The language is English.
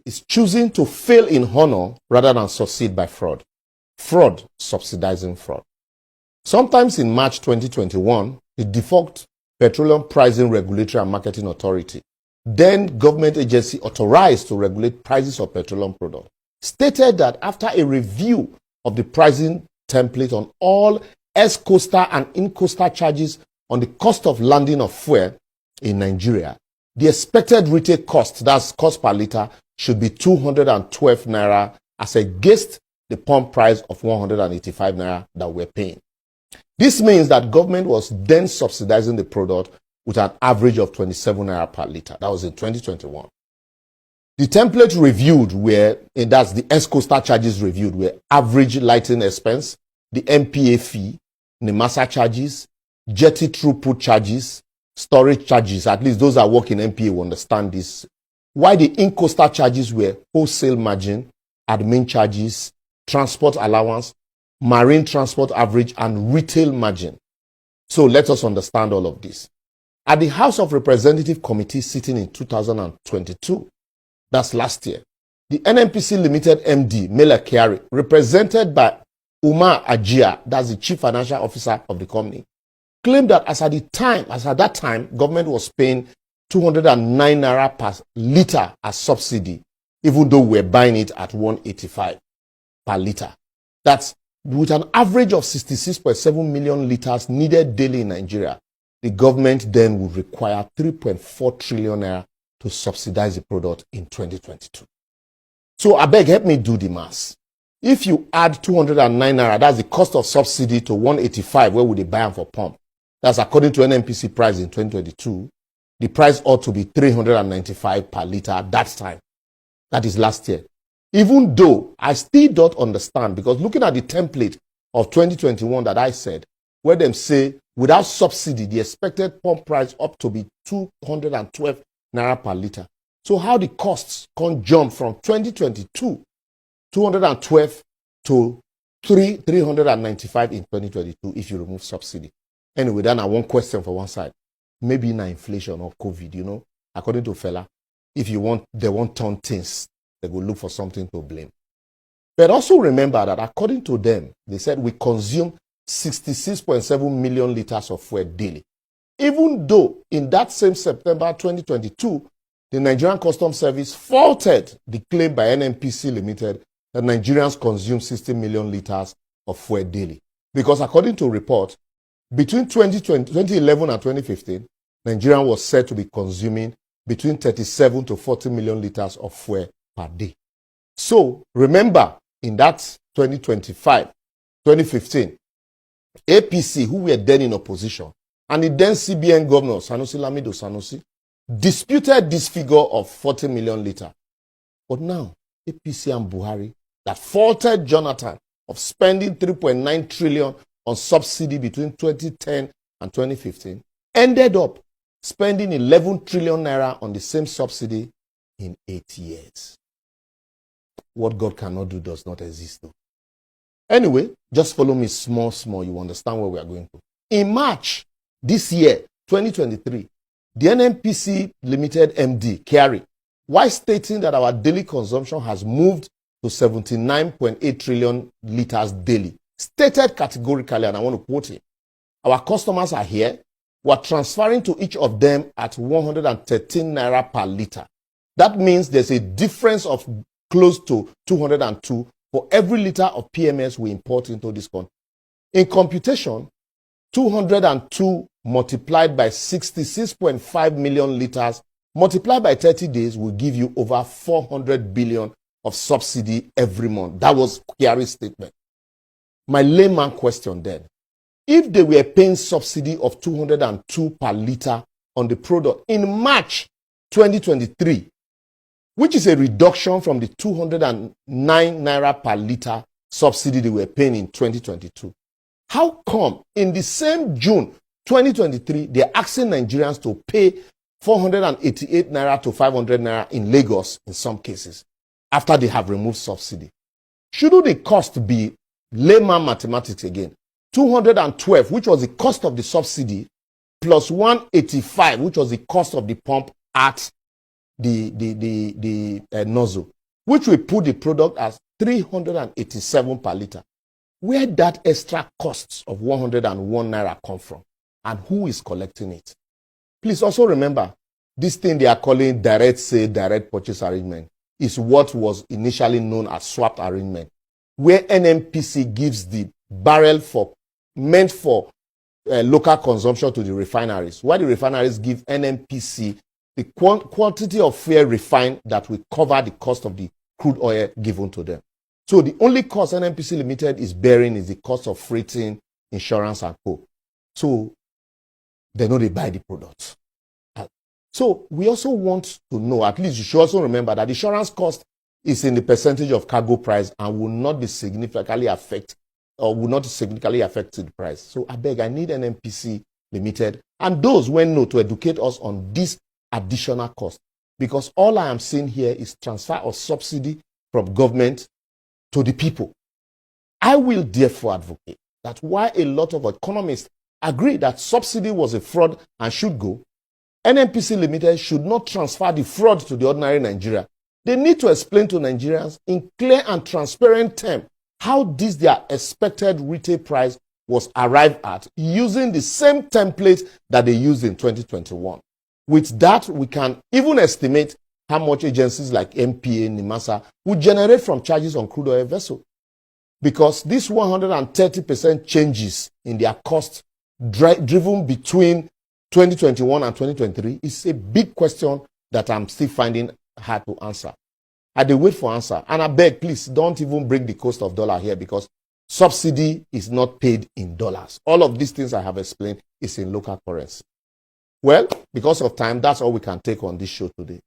is choosing to fail in honor rather than succeed by fraud. Fraud subsidizing fraud. Sometimes in March 2021, the defunct Petroleum Pricing Regulatory and Marketing Authority, then government agency authorized to regulate prices of petroleum products, stated that after a review of the pricing template on all ex-coastal and in-coastal charges on the cost of landing of fuel in Nigeria, the expected retail cost, that's cost per liter, should be 212 naira as against the pump price of 185 naira that we're paying. This means that government was then subsidizing the product with an average of 27 naira per liter. That was in 2021. The template reviewed that's the ex-coastal charges reviewed, were average lighting expense, the MPA fee, NIMASA charges, jetty throughput charges, storage charges. At least those that work in MPA will understand this. Why the in-coastal charges were wholesale margin, admin charges, transport allowance, marine transport average, and retail margin. So let us understand all of this. At the House of Representatives Committee sitting in 2022, that's last year, the NNPC Limited MD, Mele Kyari, represented by Umar Ajia, that's the Chief Financial Officer of the company, claimed that as at that time, government was paying 209 naira per liter as subsidy, even though we're buying it at 185 per liter. That's with an average of 66.7 million liters needed daily in Nigeria. The government then would require 3.4 trillion naira to subsidize the product in 2022. So I beg, help me do the math. If you add 209 naira, that's the cost of subsidy, to 185, where would they buy them for pump? That's according to NNPC price in 2022. The price ought to be 395 per liter at that time. That is last year. Even though I still don't understand, because looking at the template of 2021 that I said, where them say without subsidy, the expected pump price up to be 212 naira per liter. So how the costs can jump from 2022, 212 to 395 in 2022 if you remove subsidy. Anyway, then I one question for one side. Maybe na inflation or COVID, according to fella, if they won't turn things, they will look for something to blame. But also remember that according to them, they said we consume 66.7 million liters of fuel daily. Even though in that same September 2022, the Nigerian Customs Service faulted the claim by NNPC Limited that Nigerians consume 60 million liters of fuel daily. Because according to report, between 2011 and 2015, Nigeria was said to be consuming between 37 to 40 million liters of fuel per day. So remember, in that 2015, A.P.C, who were then in opposition, and the then CBN governor, Sanusi Lamido Sanusi, disputed this figure of 40 million liters. But now, A.P.C and Buhari, that faulted Jonathan of spending 3.9 trillion on subsidy between 2010 and 2015, ended up spending 11 trillion naira on the same subsidy in 8 years. What God cannot do does not exist, though. Anyway, just follow me small, you understand where we are going to. In March this year, 2023, the NNPC Limited MD, Kyari, while stating that our daily consumption has moved to 79.8 trillion liters daily, stated categorically, and I want to quote him, our customers are here, we're transferring to each of them at 113 naira per liter. That means there's a difference of close to 202 for every liter of PMS we import into this country. In computation, 202 multiplied by 66.5 million liters multiplied by 30 days will give you over 400 billion of subsidy every month. That was Kyari's statement. My layman question then, if they were paying subsidy of 202 per liter on the product in March 2023, which is a reduction from the 209 naira per liter subsidy they were paying in 2022, how come in the same June 2023, they're asking Nigerians to pay 488 naira to 500 naira in Lagos in some cases after they have removed subsidy? Shouldn't the cost be layman mathematics again? 212, which was the cost of the subsidy, plus 185, which was the cost of the pump at nozzle, which will put the product as 387 per liter. Where that extra costs of 101 naira come from, and who is collecting it? Please also remember, this thing they are calling direct sale, direct purchase arrangement is what was initially known as swapped arrangement, where NNPC gives the barrel meant for local consumption to the refineries, while the refineries give NNPC the quantity of fuel refined that will cover the cost of the crude oil given to them. So the only cost NNPC Limited is bearing is the cost of freighting, insurance, and co. So they know they buy the products. So we also want to know, at least you should also remember that the insurance cost is in the percentage of cargo price and will not be significantly affect the price. So I beg, I need NNPC Limited and those who know to educate us on this additional cost, because all I am seeing here is transfer of subsidy from government to the people. I will therefore advocate that while a lot of economists agree that subsidy was a fraud and should go, NNPC Limited should not transfer the fraud to the ordinary Nigeria. They need to explain to Nigerians in clear and transparent terms how this their expected retail price was arrived at using the same template that they used in 2021. With that, we can even estimate how much agencies like MPA, NIMASA would generate from charges on crude oil vessel. Because this 130% changes in their cost driven between 2021 and 2023 is a big question that I'm still finding hard to answer. I dey wait for answer. And I beg, please, don't even bring the cost of dollar here, because subsidy is not paid in dollars. All of these things I have explained is in local currency. Well, because of time, that's all we can take on this show today.